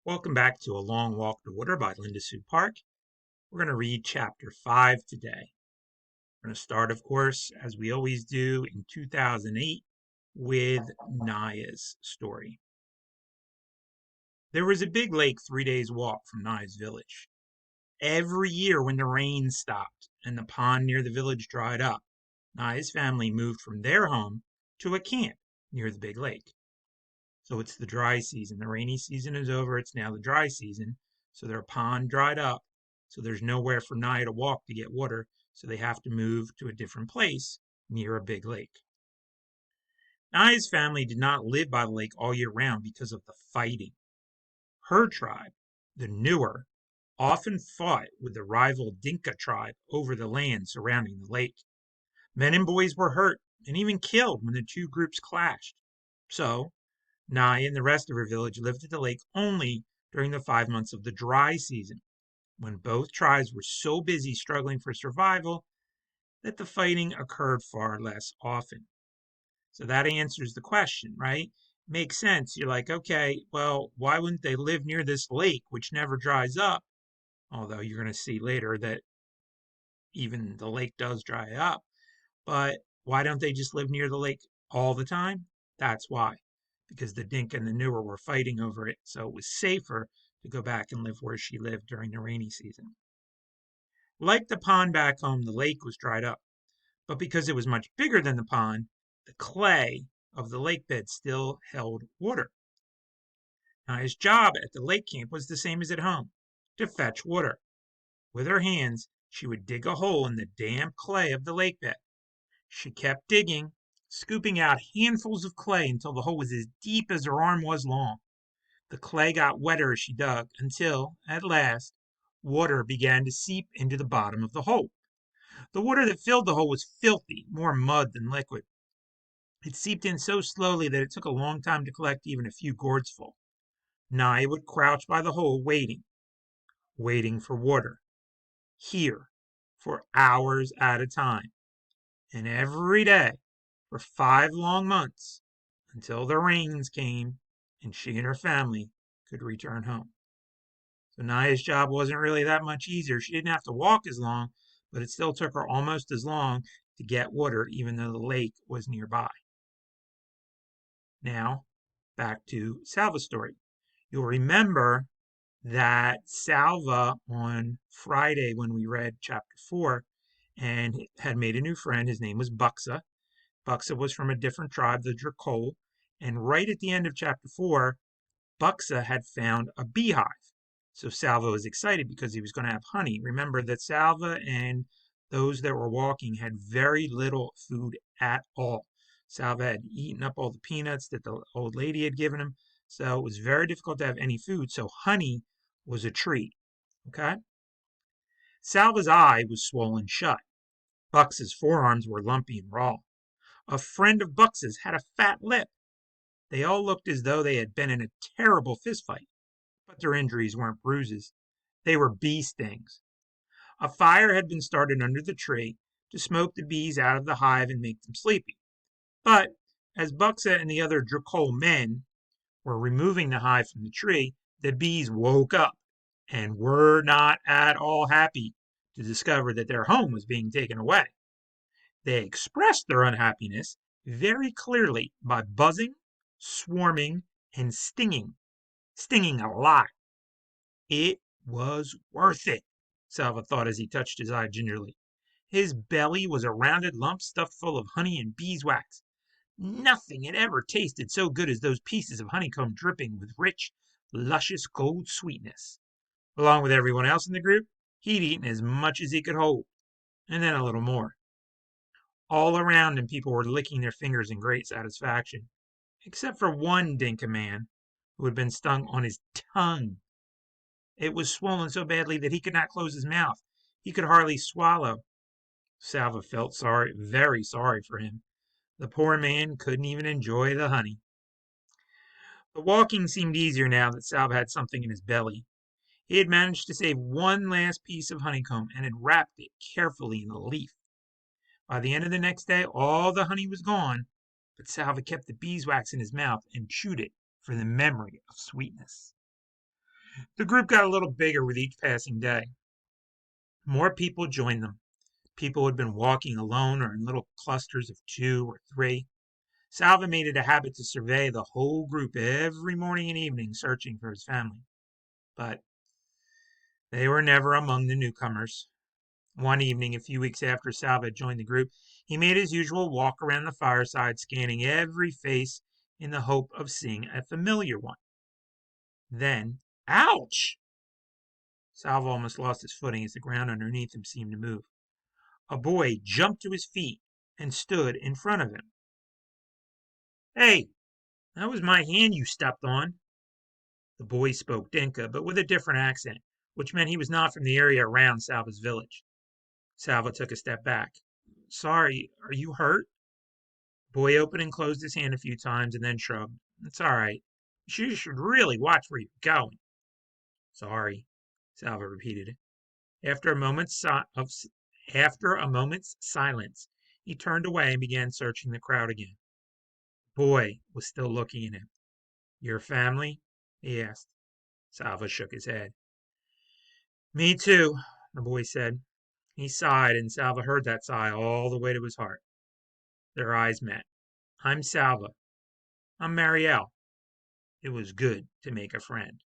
Welcome back to A Long Walk to Water by Linda Sue Park. We're going to read chapter 5 today. We're going to start, of course, as we always do, in 2008 with Naya's story. There was a big lake 3 days' walk from Naya's village. Every year when the rain stopped and the pond near the village dried up, Naya's family moved from their home to a camp near the big lake. So it's the dry season. The rainy season is over. It's now the dry season. So their pond dried up. So there's nowhere for Naya to walk to get water. So they have to move to a different place near a big lake. Naya's family did not live by the lake all year round because of the fighting. Her tribe, the Newer, often fought with the rival Dinka tribe over the land surrounding the lake. Men and boys were hurt and even killed when the two groups clashed. So Naya and the rest of her village lived at the lake only during the 5 months of the dry season, when both tribes were so busy struggling for survival that the fighting occurred far less often. So that answers the question, right? Makes sense. You're like, okay, well, why wouldn't they live near this lake, which never dries up? Although you're going to see later that even the lake does dry up. But why don't they just live near the lake all the time? That's why. Because the Dinka and the Newer were fighting over it, so it was safer to go back and live where she lived during the rainy season. Like the pond back home, the lake was dried up, but because it was much bigger than the pond, the clay of the lake bed still held water. Now, his job at the lake camp was the same as at home, to fetch water. With her hands, she would dig a hole in the damp clay of the lake bed. She kept digging, scooping out handfuls of clay until the hole was as deep as her arm was long. The clay got wetter as she dug until, at last, water began to seep into the bottom of the hole. The water that filled the hole was filthy, more mud than liquid. It seeped in so slowly that it took a long time to collect even a few gourds full. Naya would crouch by the hole waiting for water. Here, for hours at a time. And every day, for 5 long months, until the rains came and she and her family could return home. So Naya's job wasn't really that much easier. She didn't have to walk as long, but it still took her almost as long to get water, even though the lake was nearby. Now, back to Salva's story. You'll remember that Salva on Friday when we read chapter 4 and had made a new friend. His name was Buxa. Buxa was from a different tribe, the Dracol, and right at the end of chapter 4, Buxa had found a beehive. So Salva was excited because he was going to have honey. Remember that Salva and those that were walking had very little food at all. Salva had eaten up all the peanuts that the old lady had given him, so it was very difficult to have any food. So honey was a treat. Okay? Salva's eye was swollen shut. Buxa's forearms were lumpy and raw. A friend of Buxa's had a fat lip. They all looked as though they had been in a terrible fistfight, but their injuries weren't bruises. They were bee stings. A fire had been started under the tree to smoke the bees out of the hive and make them sleepy. But as Buxa and the other Dracol men were removing the hive from the tree, the bees woke up and were not at all happy to discover that their home was being taken away. They expressed their unhappiness very clearly by buzzing, swarming, and stinging. Stinging a lot. It was worth it, Salva thought as he touched his eye gingerly. His belly was a rounded lump stuffed full of honey and beeswax. Nothing had ever tasted so good as those pieces of honeycomb dripping with rich, luscious gold sweetness. Along with everyone else in the group, he'd eaten as much as he could hold, and then a little more. All around him people were licking their fingers in great satisfaction, except for one Dinka man who had been stung on his tongue. It was swollen so badly that he could not close his mouth. He could hardly swallow. Salva felt sorry, very sorry for him. The poor man couldn't even enjoy the honey. The walking seemed easier now that Salva had something in his belly. He had managed to save one last piece of honeycomb and had wrapped it carefully in a leaf. By the end of the next day, all the honey was gone, but Salva kept the beeswax in his mouth and chewed it for the memory of sweetness. The group got a little bigger with each passing day. More people joined them. People had been walking alone or in little clusters of 2 or 3. Salva made it a habit to survey the whole group every morning and evening, searching for his family. But they were never among the newcomers. One evening, a few weeks after Salva had joined the group, he made his usual walk around the fireside, scanning every face in the hope of seeing a familiar one. Then, ouch! Salva almost lost his footing as the ground underneath him seemed to move. A boy jumped to his feet and stood in front of him. "Hey, that was my hand you stepped on." The boy spoke Dinka, but with a different accent, which meant he was not from the area around Salva's village. Salva took a step back. "Sorry, are you hurt?" The boy opened and closed his hand a few times and then shrugged. "It's all right. You should really watch where you're going." "Sorry," Salva repeated it. After a moment's silence, he turned away and began searching the crowd again. The boy was still looking at him. "Your family?" he asked. Salva shook his head. "Me too," the boy said. He sighed, and Salva heard that sigh all the way to his heart. Their eyes met. "I'm Salva." "I'm Marielle." It was good to make a friend.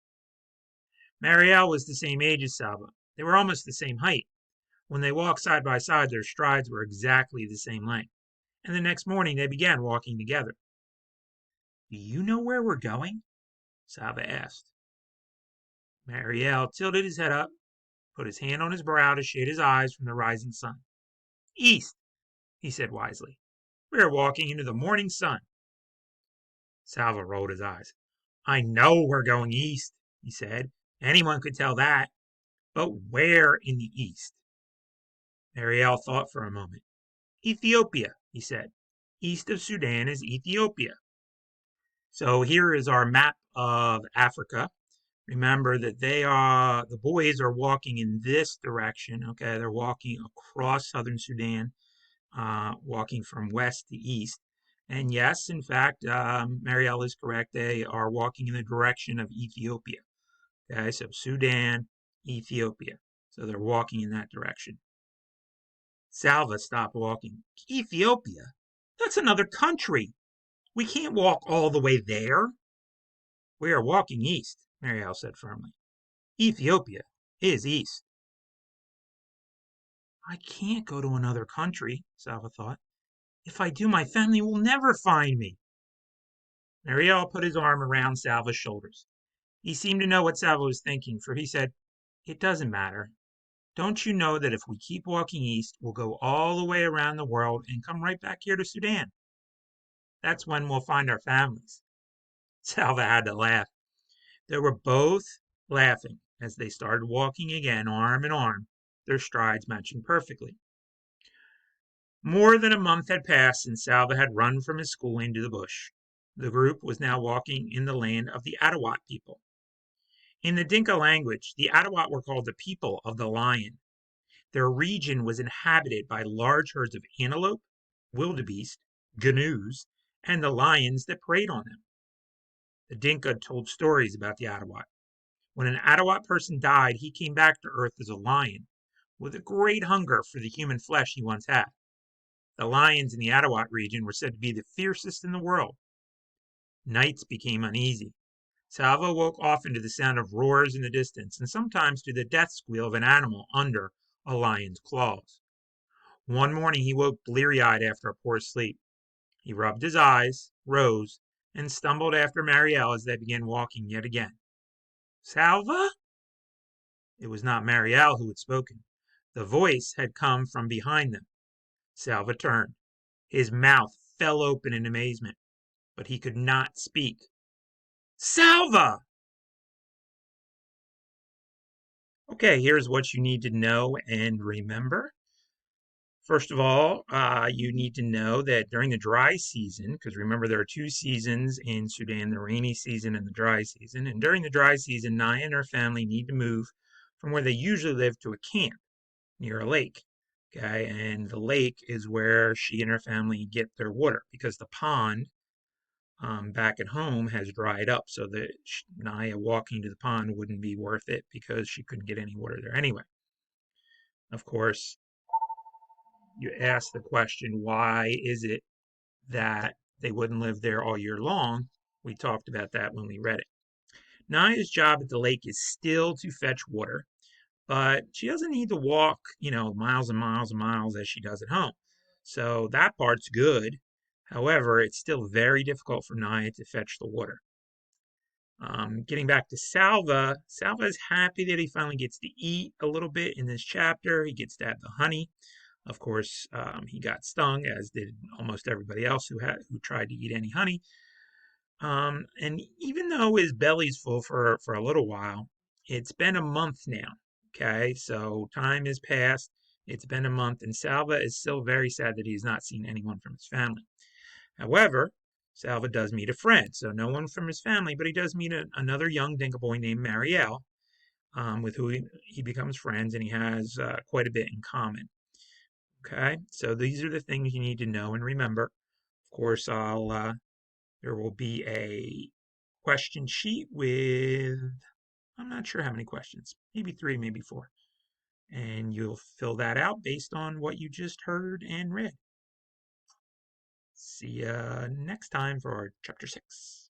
Marielle was the same age as Salva. They were almost the same height. When they walked side by side, their strides were exactly the same length. And the next morning they began walking together. "Do you know where we're going?" Salva asked. Marielle tilted his head up, put his hand on his brow to shade his eyes from the rising sun. "East," he said wisely. "We are walking into the morning sun." Salva rolled his eyes. "I know we're going east," he said. "Anyone could tell that. But where in the east?" Marielle thought for a moment. "Ethiopia," he said. "East of Sudan is Ethiopia." So here is our map of Africa. Remember that the boys are walking in this direction. Okay, they're walking across southern Sudan, walking from west to east. And yes, in fact, Marielle is correct. They are walking in the direction of Ethiopia. Okay, so Sudan, Ethiopia. So they're walking in that direction. Salva stopped walking. "Ethiopia? That's another country. We can't walk all the way there." "We are walking east," Marielle said firmly. "Ethiopia is east." "I can't go to another country," Salva thought. "If I do, my family will never find me." Marielle put his arm around Salva's shoulders. He seemed to know what Salva was thinking, for he said, "It doesn't matter. Don't you know that if we keep walking east, we'll go all the way around the world and come right back here to Sudan? That's when we'll find our families." Salva had to laugh. They were both laughing as they started walking again, arm in arm, their strides matching perfectly. More than a month had passed since Salva had run from his schooling to the bush. The group was now walking in the land of the ALWtW people. In the Dinka language, the ALWtW were called the people of the lion. Their region was inhabited by large herds of antelope, wildebeest, gnus, and the lions that preyed on them. The Dinka told stories about the ALWtW. When an ALWtW person died, he came back to earth as a lion, with a great hunger for the human flesh he once had. The lions in the ALWtW region were said to be the fiercest in the world. Nights became uneasy. Salva woke often to the sound of roars in the distance, and sometimes to the death squeal of an animal under a lion's claws. One morning he woke bleary-eyed after a poor sleep. He rubbed his eyes, rose, and stumbled after Marielle as they began walking yet again. "Salva?" It was not Marielle who had spoken. The voice had come from behind them. Salva turned. His mouth fell open in amazement, but he could not speak. "Salva!" Okay, here's what you need to know and remember. First of all, you need to know that during the dry season, because remember there are 2 seasons in Sudan, the rainy season and the dry season. And during the dry season, Naya and her family need to move from where they usually live to a camp near a lake. Okay, and the lake is where she and her family get their water because the pond back at home has dried up, so that Naya walking to the pond wouldn't be worth it because she couldn't get any water there anyway. Of course, you ask the question, why is it that they wouldn't live there all year long? We talked about that when we read it. Naya's job at the lake is still to fetch water, but she doesn't need to walk, miles and miles and miles as she does at home. So that part's good. However, it's still very difficult for Naya to fetch the water. Getting back to Salva, Salva is happy that he finally gets to eat a little bit in this chapter. He gets to have the honey. Of course, he got stung, as did almost everybody else who tried to eat any honey. And even though his belly's full for a little while, it's been a month now. Okay, so time has passed. It's been a month, and Salva is still very sad that he's not seen anyone from his family. However, Salva does meet a friend, so no one from his family, but he does meet another young Dinka boy named Marielle, with who he becomes friends, and he has quite a bit in common. Okay, so these are the things you need to know and remember. Of course, there will be a question sheet with, I'm not sure how many questions, maybe 3, maybe 4. And you'll fill that out based on what you just heard and read. See you next time for chapter 6.